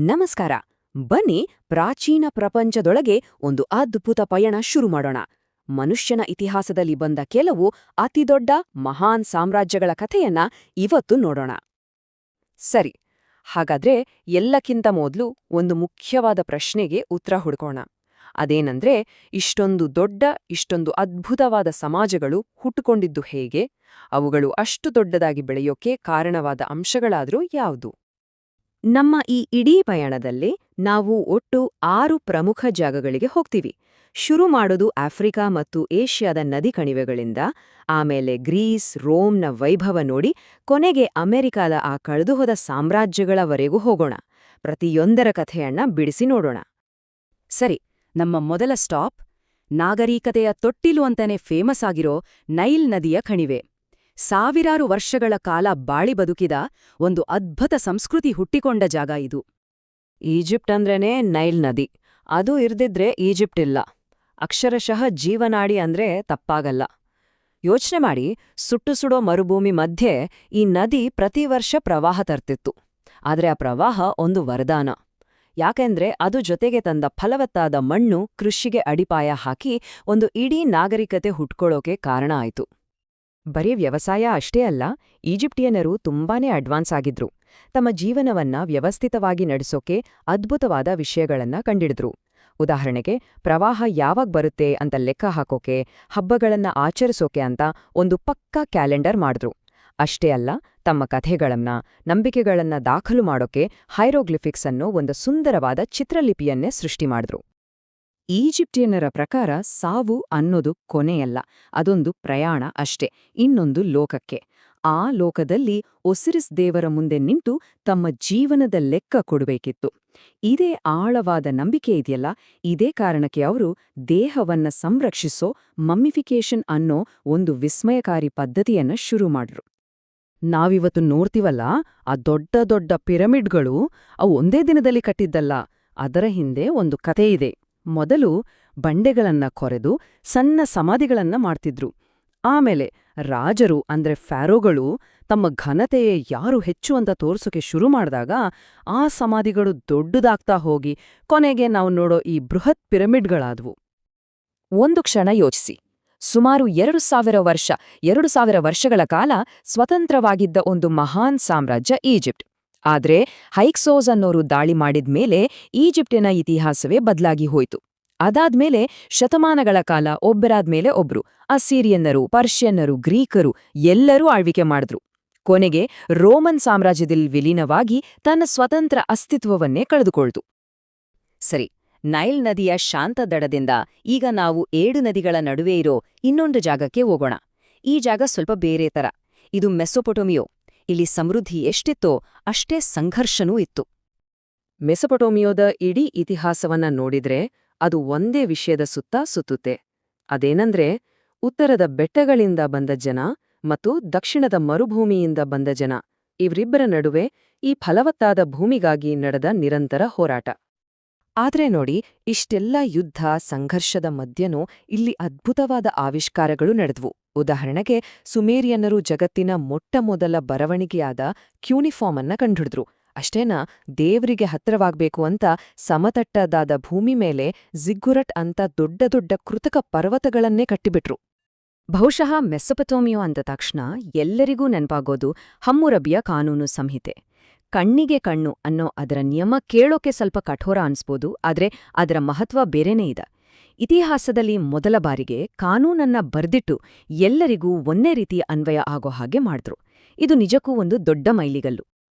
ನಮಸ್ಕಾರ. ಬನ್ನಿ ಪ್ರಾಚೀನ ಪ್ರಪಂಚದೊಳಗೆ ಒಂದು ಅದ್ಭುತ ಪಯಣ ಶುರು ಮಾಡೋಣ. ಮನುಷ್ಯನ ಇತಿಹಾಸದಲ್ಲಿ ಬಂದ ಕೆಲವು ಅತಿದೊಡ್ಡ ಮಹಾನ್ ಸಾಮ್ರಾಜ್ಯಗಳ ಕಥೆಯನ್ನ ಇವತ್ತು ನೋಡೋಣ. ಸರಿ, ಹಾಗಾದ್ರೆ ಎಲ್ಲಕ್ಕಿಂತ ಮೊದಲು ಒಂದು ಮುಖ್ಯವಾದ ಪ್ರಶ್ನೆಗೆ ಉತ್ತರ ಹುಡುಕೋಣ. ಅದೇನಂದ್ರೆ, ಇಷ್ಟೊಂದು ದೊಡ್ಡ, ಇಷ್ಟೊಂದು ಅದ್ಭುತವಾದ ಸಮಾಜಗಳು ಹುಟ್ಟುಕೊಂಡಿದ್ದು ಹೇಗೆ? ಅವುಗಳು ಅಷ್ಟು ದೊಡ್ಡದಾಗಿ ಬೆಳೆಯೋಕೆ ಕಾರಣವಾದ ಅಂಶಗಳಾದ್ರೂ ಯಾವುದು? ನಮ್ಮ ಈ ಇಡೀ ಪಯಣದಲ್ಲಿ ನಾವು ಒಟ್ಟು 6 ಪ್ರಮುಖ ಜಾಗಗಳಿಗೆ ಹೋಗ್ತೀವಿ. ಶುರು ಮಾಡೋದು ಆಫ್ರಿಕಾ ಮತ್ತು ಏಷ್ಯಾದ ನದಿ ಕಣಿವೆಗಳಿಂದ, ಆಮೇಲೆ ಗ್ರೀಸ್, ರೋಮ್ನ ವೈಭವ ನೋಡಿ ಕೊನೆಗೆ ಅಮೆರಿಕಾದ ಆ ಕಳೆದುಹೋದ ಸಾಮ್ರಾಜ್ಯಗಳವರೆಗೂ ಹೋಗೋಣ. ಪ್ರತಿಯೊಂದರ ಕಥೆಯನ್ನ ಬಿಡಿಸಿ ನೋಡೋಣ. ಸರಿ, ನಮ್ಮ ಮೊದಲ ಸ್ಟಾಪ್ ನಾಗರಿಕತೆಯ ತೊಟ್ಟಿಲು ಅಂತಾನೆ ಫೇಮಸ್ ಆಗಿರೋ ನೈಲ್ ನದಿಯ ಕಣಿವೆ. ಸಾವಿರಾರು ವರ್ಷಗಳ ಕಾಲ ಬಾಳಿ ಬದುಕಿದ ಒಂದು ಅದ್ಭುತ ಸಂಸ್ಕೃತಿ ಹುಟ್ಟಿಕೊಂಡ ಜಾಗ ಇದು. ಈಜಿಪ್ಟ್ ಅಂದ್ರೇನೆ ನೈಲ್ ನದಿ. ಅದು ಇರ್ದಿದ್ರೆ ಈಜಿಪ್ಟ್ ಇಲ್ಲ. ಅಕ್ಷರಶಃ ಜೀವನಾಡಿ ಅಂದ್ರೆ ತಪ್ಪಾಗಲ್ಲ. ಯೋಚನೆ ಮಾಡಿ, ಸುಟ್ಟುಸುಡೋ ಮರುಭೂಮಿ ಮಧ್ಯೆ ಈ ನದಿ ಪ್ರತಿ ವರ್ಷ ಪ್ರವಾಹ ತರ್ತಿತ್ತು. ಆದ್ರೆ ಆ ಪ್ರವಾಹ ಒಂದು ವರದಾನ. ಯಾಕೆಂದ್ರೆ ಅದು ಜೊತೆಗೆ ತಂದ ಫಲವತ್ತಾದ ಮಣ್ಣು ಕೃಷಿಗೆ ಅಡಿಪಾಯ ಹಾಕಿ ಒಂದು ಇಡೀ ನಾಗರಿಕತೆ ಹುಟ್ಕೊಳ್ಳೋಕೆ ಕಾರಣ ಆಯ್ತು. ಬರೀ ವ್ಯವಸಾಯ ಅಷ್ಟೇ ಅಲ್ಲ, ಈಜಿಪ್ಟಿಯನರು ತುಂಬಾನೇ ಅಡ್ವಾನ್ಸ್ ಆಗಿದ್ರು. ತಮ್ಮ ಜೀವನವನ್ನ ವ್ಯವಸ್ಥಿತವಾಗಿ ನಡೆಸೋಕೆ ಅದ್ಭುತವಾದ ವಿಷಯಗಳನ್ನ ಕಂಡಿಡಿದ್ರು. ಉದಾಹರಣೆಗೆ, ಪ್ರವಾಹ ಯಾವಾಗ ಬರುತ್ತೆ ಅಂತ ಲೆಕ್ಕ ಹಾಕೋಕೆ, ಹಬ್ಬಗಳನ್ನ ಆಚರಿಸೋಕೆ ಅಂತ ಒಂದು ಪಕ್ಕಾ ಕ್ಯಾಲೆಂಡರ್ ಮಾಡಿದ್ರು. ಅಷ್ಟೇ ಅಲ್ಲ, ತಮ್ಮ ಕಥೆಗಳನ್ನ, ನಂಬಿಕೆಗಳನ್ನ ದಾಖಲು ಮಾಡೋಕೆ ಹೈರೋಗ್ಲಿಫಿಕ್ಸ್ ಅನ್ನೋ ಒಂದು ಸುಂದರವಾದ ಚಿತ್ರಲಿಪಿಯನ್ನೇ ಸೃಷ್ಟಿ ಮಾಡಿದ್ರು. ಈಜಿಪ್ಟಿಯನ್ನರ ಪ್ರಕಾರ ಸಾವು ಅನ್ನೋದು ಕೊನೆಯಲ್ಲ, ಅದೊಂದು ಪ್ರಯಾಣ ಅಷ್ಟೇ, ಇನ್ನೊಂದು ಲೋಕಕ್ಕೆ. ಆ ಲೋಕದಲ್ಲಿ ಒಸಿರಿಸ್ ದೇವರ ಮುಂದೆ ನಿಂತು ತಮ್ಮ ಜೀವನದ ಲೆಕ್ಕ ಕೊಡಬೇಕಿತ್ತು. ಇದೇ ಆಳವಾದ ನಂಬಿಕೆ ಇದೆಯಲ್ಲ, ಇದೇ ಕಾರಣಕ್ಕೆ ಅವರು ದೇಹವನ್ನ ಸಂರಕ್ಷಿಸೋ ಮಮ್ಮಿಫಿಕೇಶನ್ ಅನ್ನೋ ಒಂದು ವಿಸ್ಮಯಕಾರಿ ಪದ್ಧತಿಯನ್ನ ಶುರು ಮಾಡ್ರು. ನಾವಿವತ್ತು ನೋಡ್ತೀವಲ್ಲ, ಆ ದೊಡ್ಡ ದೊಡ್ಡ ಪಿರಮಿಡ್ಗಳು, ಅವು ಒಂದೇ ದಿನದಲ್ಲಿ ಕಟ್ಟಿದ್ದಲ್ಲ. ಅದರ ಹಿಂದೆ ಒಂದು ಕತೆ ಇದೆ. ಮೊದಲು ಬಂಡೆಗಳನ್ನ ಕೊರೆದು ಸಣ್ಣ ಸಮಾಧಿಗಳನ್ನ ಮಾಡ್ತಿದ್ರು. ಆಮೇಲೆ ರಾಜರು ಅಂದ್ರೆ ಫ್ಯಾರೋಗಳು ತಮ್ಮ ಘನತೆಯೇ ಯಾರು ಹೆಚ್ಚು ಅಂತ ತೋರ್ಸೋಕೆ ಶುರು ಮಾಡಿದಾಗ ಆ ಸಮಾಧಿಗಳು ದೊಡ್ಡದಾಗ್ತಾ ಹೋಗಿ ಕೊನೆಗೆ ನಾವು ನೋಡೋ ಈ ಬೃಹತ್ ಪಿರಮಿಡ್ಗಳಾದ್ವು. ಒಂದು ಕ್ಷಣ ಯೋಚಿಸಿ. ಸುಮಾರು 2000 ವರ್ಷಗಳ ಕಾಲ ಸ್ವತಂತ್ರವಾಗಿದ್ದ ಒಂದು ಮಹಾನ್ ಸಾಮ್ರಾಜ್ಯ ಈಜಿಪ್ಟ್. ಆದ್ರೆ ಹೈಕ್ಸೋಸ್ ಅನ್ನೋರು ದಾಳಿ ಮಾಡಿದ್ಮೇಲೆ ಈಜಿಪ್ಟಿನ ಇತಿಹಾಸವೇ ಬದಲಾಗಿ ಹೋಯ್ತು. ಅದಾದ್ಮೇಲೆ ಶತಮಾನಗಳ ಕಾಲ ಒಬ್ಬರಾದ್ಮೇಲೆ ಒಬ್ರು ಅಸ್ಸೀರಿಯನ್ನರು, ಪರ್ಷಿಯನ್ನರು, ಗ್ರೀಕರು ಎಲ್ಲರೂ ಆಳ್ವಿಕೆ ಮಾಡಿದ್ರು. ಕೊನೆಗೆ ರೋಮನ್ ಸಾಮ್ರಾಜ್ಯದಲ್ಲಿ ವಿಲೀನವಾಗಿ ತನ್ನ ಸ್ವತಂತ್ರ ಅಸ್ತಿತ್ವವನ್ನೇ ಕಳೆದುಕೊಳ್ತು. ಸರಿ, ನೈಲ್ ನದಿಯ ಶಾಂತ ದಡದಿಂದ ಈಗ ನಾವು 7 ನದಿಗಳ ನಡುವೆ ಇರೋ ಇನ್ನೊಂದು ಜಾಗಕ್ಕೆ ಹೋಗೋಣ. ಈ ಜಾಗ ಸ್ವಲ್ಪ ಬೇರೆ ತರ. ಇದು ಮೆಸೊಪೊಟೋಮಿಯೋ. ಇಲ್ಲಿ ಸಮೃದ್ಧಿ ಎಷ್ಟಿತ್ತೋ ಅಷ್ಟೇ ಸಂಘರ್ಷನೂ ಇತ್ತು. ಮೆಸೊಪೊಟೋಮಿಯೋದ ಇಡೀ ಇತಿಹಾಸವನ್ನ ನೋಡಿದ್ರೆ ಅದು ಒಂದೇ ವಿಷಯದ ಸುತ್ತ ಸುತ್ತುತ್ತೆ. ಅದೇನಂದ್ರೆ, ಉತ್ತರದ ಬೆಟ್ಟಗಳಿಂದ ಬಂದ ಜನ ಮತ್ತು ದಕ್ಷಿಣದ ಮರುಭೂಮಿಯಿಂದ ಬಂದ ಜನ, ಇವರಿಬ್ಬರ ನಡುವೆ ಈ ಫಲವತ್ತಾದ ಭೂಮಿಗಾಗಿ ನಡೆದ ನಿರಂತರ ಹೋರಾಟ. ಆದ್ರೆ ನೋಡಿ, ಇಷ್ಟೆಲ್ಲ ಯುದ್ಧ ಸಂಘರ್ಷದ ಮಧ್ಯನೂ ಇಲ್ಲಿ ಅದ್ಭುತವಾದ ಆವಿಷ್ಕಾರಗಳು ನಡೆದ್ವು. ಉದಾಹರಣೆಗೆ, ಸುಮೇರಿಯನ್ನರು ಜಗತ್ತಿನ ಮೊಟ್ಟಮೊದಲ ಬರವಣಿಗೆಯಾದ ಕ್ಯೂನಿಫಾರ್ಮ್ ಅನ್ನ ಕಂಡುಹಿಡಿದ್ರು. ಅಷ್ಟೇನಾ, ದೇವರಿಗೆ ಹತ್ತಿರವಾಗ್ಬೇಕು ಅಂತ ಸಮತಟ್ಟದಾದ ಭೂಮಿ ಮೇಲೆ ಜಿಗ್ಗುರಟ್ ಅಂತ ದೊಡ್ಡ ದೊಡ್ಡ ಕೃತಕ ಪರ್ವತಗಳನ್ನೇ ಕಟ್ಟಿಬಿಟ್ರು. ಬಹುಶಃ ಮೆಸೊಪೊಟೋಮಿಯೋ ಅಂದ ತಕ್ಷಣ ಎಲ್ಲರಿಗೂ ನೆನಪಾಗೋದು ಹಮ್ಮುರಬಿಯ ಕಾನೂನು ಸಂಹಿತೆ. ಕಣ್ಣಿಗೆ ಕಣ್ಣು ಅನ್ನೋ ಅದರ ನಿಯಮ ಕೇಳೋಕೆ ಸ್ವಲ್ಪ ಕಠೋರ ಅನ್ಸ್ಬೋದು, ಆದ್ರೆ ಅದರ ಮಹತ್ವ ಬೇರೆನೇ ಇದೆ. ಇತಿಹಾಸದಲ್ಲಿ ಮೊದಲ ಬಾರಿಗೆ ಕಾನೂನನ್ನ ಬರ್ದಿಟ್ಟು ಎಲ್ಲರಿಗೂ ಒಂದೇ ರೀತಿಯ ಅನ್ವಯ ಆಗೋ ಹಾಗೆ ಮಾಡಿದ್ರು. ಇದು ನಿಜಕ್ಕೂ ಒಂದು ದೊಡ್ಡ ಮೈಲಿಗಲ್ಲು.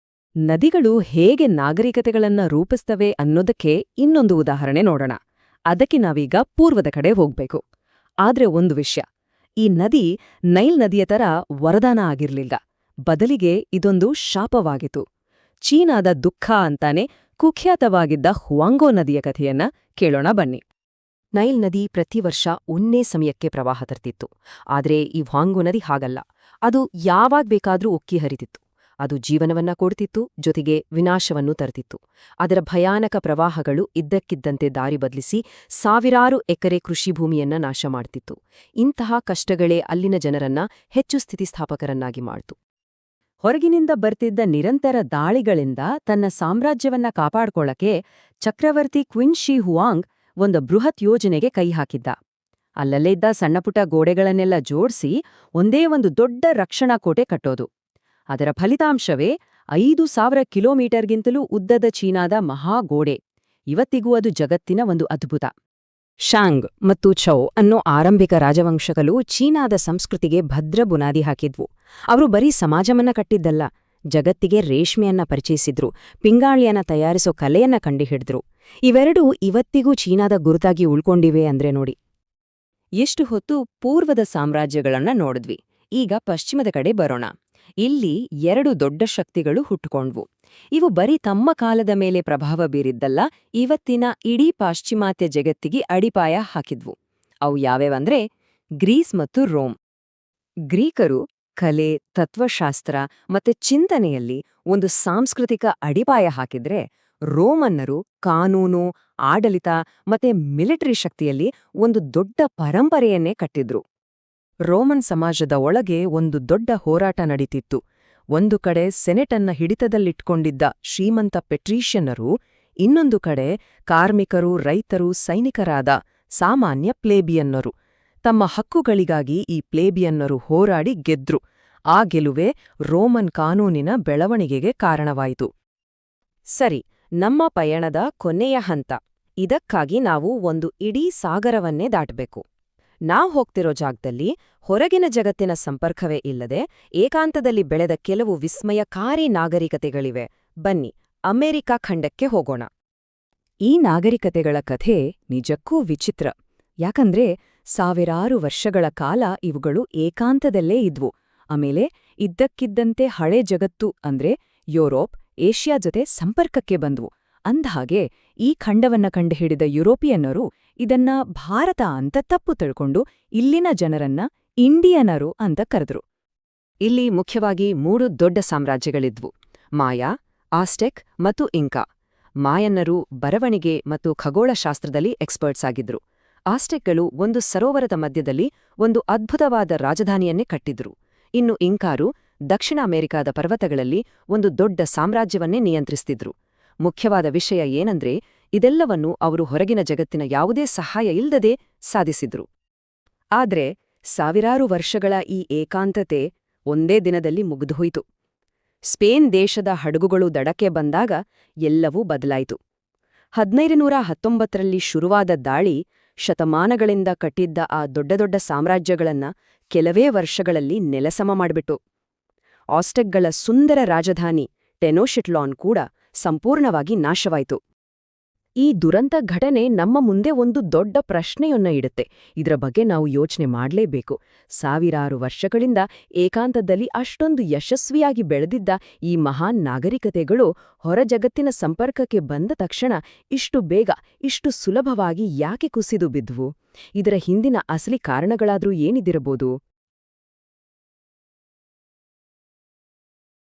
ನದಿಗಳು ಹೇಗೆ ನಾಗರಿಕತೆಗಳನ್ನ ರೂಪಿಸ್ತವೆ ಅನ್ನೋದಕ್ಕೆ ಇನ್ನೊಂದು ಉದಾಹರಣೆ ನೋಡೋಣ. ಅದಕ್ಕೆ ನಾವೀಗ ಪೂರ್ವದ ಕಡೆ ಹೋಗ್ಬೇಕು. ಆದ್ರೆ ಒಂದು ವಿಷಯ, ಈ ನದಿ ನೈಲ್ ನದಿಯ ತರ ವರದಾನ ಆಗಿರ್ಲಿಲ್ಲ. ಬದಲಿಗೆ ಇದೊಂದು ಶಾಪವಾಗಿತ್ತು. ಚೀನಾದ ದುಃಖ ಅಂತಾನೆ ಕುಖ್ಯಾತವಾಗಿದ್ದ ಹುವಾಂಗೋ ನದಿಯ ಕಥೆಯನ್ನ ಕೇಳೋಣ ಬನ್ನಿ. ನೈಲ್ ನದಿ ಪ್ರತಿ ವರ್ಷ ಒಂದೇ ಸಮಯಕ್ಕೆ ಪ್ರವಾಹ ತರ್ತಿತ್ತು. ಆದ್ರೆ ಈ ಹುವಾಂಗೋ ನದಿ ಹಾಗಲ್ಲ. ಅದು ಯಾವಾಗ ಬೇಕಾದ್ರೂ ಉಕ್ಕಿ ಹರಿತಿತ್ತು. ಅದು ಜೀವನವನ್ನ ಕೊಡ್ತಿತ್ತು, ಜೊತೆಗೆ ವಿನಾಶವನ್ನೂ ತರ್ತಿತ್ತು. ಅದರ ಭಯಾನಕ ಪ್ರವಾಹಗಳು ಇದ್ದಕ್ಕಿದ್ದಂತೆ ದಾರಿ ಬದಲಿಸಿ ಸಾವಿರಾರು ಎಕರೆ ಕೃಷಿ ಭೂಮಿಯನ್ನ ನಾಶ ಮಾಡ್ತಿತ್ತು. ಇಂತಹ ಕಷ್ಟಗಳೇ ಅಲ್ಲಿನ ಜನರನ್ನ ಹೆಚ್ಚು ಸ್ಥಿತಿಸ್ಥಾಪಕರನ್ನಾಗಿ ಮಾಡ್ತು. ಹೊರಗಿನಿಂದ ಬರ್ತಿದ್ದ ನಿರಂತರ ದಾಳಿಗಳಿಂದ ತನ್ನ ಸಾಮ್ರಾಜ್ಯವನ್ನ ಕಾಪಾಡ್ಕೊಳ್ಳಕ್ಕೆ ಚಕ್ರವರ್ತಿ ಕ್ವಿನ್ ಶಿ ಹುವಾಂಗ್ ಒಂದು ಬೃಹತ್ ಯೋಜನೆಗೆ ಕೈ ಹಾಕಿದ್ದ. ಅಲ್ಲಲ್ಲೇ ಇದ್ದ ಸಣ್ಣಪುಟ್ಟ ಗೋಡೆಗಳನ್ನೆಲ್ಲ ಜೋಡಿಸಿ ಒಂದೇ ಒಂದು ದೊಡ್ಡ ರಕ್ಷಣಾ ಕೋಟೆ ಕಟ್ಟೋದು. ಅದರ ಫಲಿತಾಂಶವೇ 5,000 ಕಿಲೋಮೀಟರ್ಗಿಂತಲೂ ಉದ್ದದ ಚೀನಾದ ಮಹಾಗೋಡೆ. ಇವತ್ತಿಗೂ ಅದು ಜಗತ್ತಿನ ಒಂದು ಅದ್ಭುತ. ಶಾಂಗ್ ಮತ್ತು ಛೌ ಅನ್ನೋ ಆರಂಭಿಕ ರಾಜವಂಶಗಳು ಚೀನಾದ ಸಂಸ್ಕೃತಿಗೆ ಭದ್ರ ಬುನಾದಿ ಹಾಕಿದ್ವು. ಅವರು ಬರೀ ಸಮಾಜವನ್ನ ಕಟ್ಟಿದ್ದಲ್ಲ, ಜಗತ್ತಿಗೆ ರೇಷ್ಮೆಯನ್ನ ಪರಿಚಯಿಸಿದ್ರು, ಪಿಂಗಾಳಿಯನ್ನ ತಯಾರಿಸೋ ಕಲೆಯನ್ನ ಕಂಡುಹಿಡಿದ್ರು. ಇವೆರಡೂ ಇವತ್ತಿಗೂ ಚೀನಾದ ಗುರುತಾಗಿ ಉಳ್ಕೊಂಡಿವೆ ಅಂದ್ರೆ ನೋಡಿ. ಎಷ್ಟು ಹೊತ್ತು ಪೂರ್ವದ ಸಾಮ್ರಾಜ್ಯಗಳನ್ನ ನೋಡಿದ್ವಿ. ಈಗ ಪಶ್ಚಿಮದ ಕಡೆ ಬರೋಣ. ಇಲ್ಲಿ 2 ದೊಡ್ಡ ಶಕ್ತಿಗಳು ಹುಟ್ಟುಕೊಂಡ್ವು. ಇವು ಬರೀ ತಮ್ಮ ಕಾಲದ ಮೇಲೆ ಪ್ರಭಾವ ಬೀರಿದ್ದಲ್ಲ, ಇವತ್ತಿನ ಇಡೀ ಪಾಶ್ಚಿಮಾತ್ಯ ಜಗತ್ತಿಗೆ ಅಡಿಪಾಯ ಹಾಕಿದ್ವು. ಅವು ಯಾವ್ಯಾವಂದ್ರೆ ಗ್ರೀಸ್ ಮತ್ತು ರೋಮ್. ಗ್ರೀಕರು ಕಲೆ, ತತ್ವಶಾಸ್ತ್ರ ಮತ್ತೆ ಚಿಂತನೆಯಲ್ಲಿ ಒಂದು ಸಾಂಸ್ಕೃತಿಕ ಅಡಿಪಾಯ ಹಾಕಿದ್ರೆ, ರೋಮನ್ನರು ಕಾನೂನು, ಆಡಳಿತ ಮತ್ತೆ ಮಿಲಿಟರಿ ಶಕ್ತಿಯಲ್ಲಿ ಒಂದು ದೊಡ್ಡ ಪರಂಪರೆಯನ್ನೇ ಕಟ್ಟಿದ್ರು. ರೋಮನ್ ಸಮಾಜದ ಒಳಗೆ ಒಂದು ದೊಡ್ಡ ಹೋರಾಟ ನಡೀತಿತ್ತು. ಒಂದು ಕಡೆ ಸೆನೆಟನ್ನ ಹಿಡಿತದಲ್ಲಿಟ್ಕೊಂಡಿದ್ದ ಶ್ರೀಮಂತ ಪೆಟ್ರೀಷಿಯನ್ನರು, ಇನ್ನೊಂದು ಕಡೆ ಕಾರ್ಮಿಕರು, ರೈತರು, ಸೈನಿಕರಾದ ಸಾಮಾನ್ಯ ಪ್ಲೇಬಿಯನ್ನರು. ತಮ್ಮ ಹಕ್ಕುಗಳಿಗಾಗಿ ಈ ಪ್ಲೇಬಿಯನ್ನರು ಹೋರಾಡಿ ಗೆದ್ರು. ಆ ಗೆಲುವೇ ರೋಮನ್ ಕಾನೂನಿನ ಬೆಳವಣಿಗೆಗೆ ಕಾರಣವಾಯಿತು. ಸರಿ, ನಮ್ಮ ಪಯಣದ ಕೊನೆಯ ಹಂತ. ಇದಕ್ಕಾಗಿ ನಾವು ಒಂದು ಇಡೀ ಸಾಗರವನ್ನೇ ದಾಟಬೇಕು. ನಾವ್ ಹೋಗ್ತಿರೋ ಜಾಗದಲ್ಲಿ ಹೊರಗಿನ ಜಗತ್ತಿನ ಸಂಪರ್ಕವೇ ಇಲ್ಲದೆ ಏಕಾಂತದಲ್ಲಿ ಬೆಳೆದ ಕೆಲವು ವಿಸ್ಮಯಕಾರಿ ನಾಗರಿಕತೆಗಳಿವೆ. ಬನ್ನಿ, ಅಮೆರಿಕ ಖಂಡಕ್ಕೆ ಹೋಗೋಣ. ಈ ನಾಗರಿಕತೆಗಳ ಕಥೆ ನಿಜಕ್ಕೂ ವಿಚಿತ್ರ. ಯಾಕಂದ್ರೆ ಸಾವಿರಾರು ವರ್ಷಗಳ ಕಾಲ ಇವುಗಳು ಏಕಾಂತದಲ್ಲೇ ಇದ್ವು. ಆಮೇಲೆ ಇದ್ದಕ್ಕಿದ್ದಂತೆ ಹಳೆ ಜಗತ್ತು ಅಂದ್ರೆ ಯುರೋಪ್, ಏಷ್ಯಾ ಜೊತೆ ಸಂಪರ್ಕಕ್ಕೆ ಬಂದ್ವು. ಅಂದ್ಹಾಗೆ ಈ ಖಂಡವನ್ನ ಕಂಡುಹಿಡಿದ ಯುರೋಪಿಯನ್ನರು ಇದನ್ನ ಭಾರತ ಅಂತ ತಪ್ಪು ತಿಳ್ಕೊಂಡು ಇಲ್ಲಿನ ಜನರನ್ನ ಇಂಡಿಯನರು ಅಂತ ಕರೆದ್ರು. ಇಲ್ಲಿ ಮುಖ್ಯವಾಗಿ 3 ದೊಡ್ಡ ಸಾಮ್ರಾಜ್ಯಗಳಿದ್ವು: ಮಾಯಾ, ಆಸ್ಟೆಕ್ ಮತ್ತು ಇಂಕಾ. ಮಾಯನ್ನರು ಬರವಣಿಗೆ ಮತ್ತು ಖಗೋಳಶಾಸ್ತ್ರದಲ್ಲಿ ಎಕ್ಸ್ಪರ್ಟ್ಸ್ ಆಗಿದ್ರು. ಆಸ್ಟೆಕ್ಗಳು ಒಂದು ಸರೋವರದ ಮಧ್ಯದಲ್ಲಿ ಒಂದು ಅದ್ಭುತವಾದ ರಾಜಧಾನಿಯನ್ನೇ ಕಟ್ಟಿದ್ರು. ಇನ್ನು ಇಂಕಾರು ದಕ್ಷಿಣ ಅಮೆರಿಕಾದ ಪರ್ವತಗಳಲ್ಲಿ ಒಂದು ದೊಡ್ಡ ಸಾಮ್ರಾಜ್ಯವನ್ನೇ ನಿಯಂತ್ರಿಸ್ತಿದ್ರು. ಮುಖ್ಯವಾದ ವಿಷಯ ಏನಂದ್ರೆ, ಇದೆಲ್ಲವನ್ನೂ ಅವರು ಹೊರಗಿನ ಜಗತ್ತಿನ ಯಾವುದೇ ಸಹಾಯ ಇಲ್ಲದೆ ಸಾಧಿಸಿದ್ರು. ಆದ್ರೆ ಸಾವಿರಾರು ವರ್ಷಗಳ ಈ ಏಕಾಂತತೆ ಒಂದೇ ದಿನದಲ್ಲಿ ಮುಗಿದುಹೋಯಿತು. ಸ್ಪೇನ್ ದೇಶದ ಹಡಗುಗಳು ದಡಕ್ಕೆ ಬಂದಾಗ ಎಲ್ಲವೂ ಬದಲಾಯಿತು. 1519ರಲ್ಲಿ ಶುರುವಾದ ದಾಳಿ ಶತಮಾನಗಳಿಂದ ಕಟ್ಟಿದ್ದ ಆ ದೊಡ್ಡ ದೊಡ್ಡ ಸಾಮ್ರಾಜ್ಯಗಳನ್ನ ಕೆಲವೇ ವರ್ಷಗಳಲ್ಲಿ ನೆಲಸಮ ಮಾಡಿಬಿಟ್ಟು. ಆಸ್ಟೆಕ್ಗಳ ಸುಂದರ ರಾಜಧಾನಿ ಟೆನೋಶಿಟ್ಲಾನ್ ಕೂಡ ಸಂಪೂರ್ಣವಾಗಿ ನಾಶವಾಯಿತು. ಈ ದುರಂತ ಘಟನೆ ನಮ್ಮ ಮುಂದೆ ಒಂದು ದೊಡ್ಡ ಪ್ರಶ್ನೆಯನ್ನ ಇಡುತ್ತೆ. ಇದರ ಬಗ್ಗೆ ನಾವು ಯೋಚನೆ ಮಾಡಲೇಬೇಕು. ಸಾವಿರಾರು ವರ್ಷಗಳಿಂದ ಏಕಾಂತದಲ್ಲಿ ಅಷ್ಟೊಂದು ಯಶಸ್ವಿಯಾಗಿ ಬೆಳೆದಿದ್ದ ಈ ಮಹಾನ್ ನಾಗರಿಕತೆಗಳು ಹೊರ ಜಗತ್ತಿನ ಸಂಪರ್ಕಕ್ಕೆ ಬಂದ ತಕ್ಷಣ ಇಷ್ಟು ಬೇಗ, ಇಷ್ಟು ಸುಲಭವಾಗಿ ಯಾಕೆ ಕುಸಿದು ಬಿದ್ವು? ಇದರ ಹಿಂದಿನ ಅಸಲಿ ಕಾರಣಗಳಾದ್ರೂ ಏನಿದಿರಬಹುದು?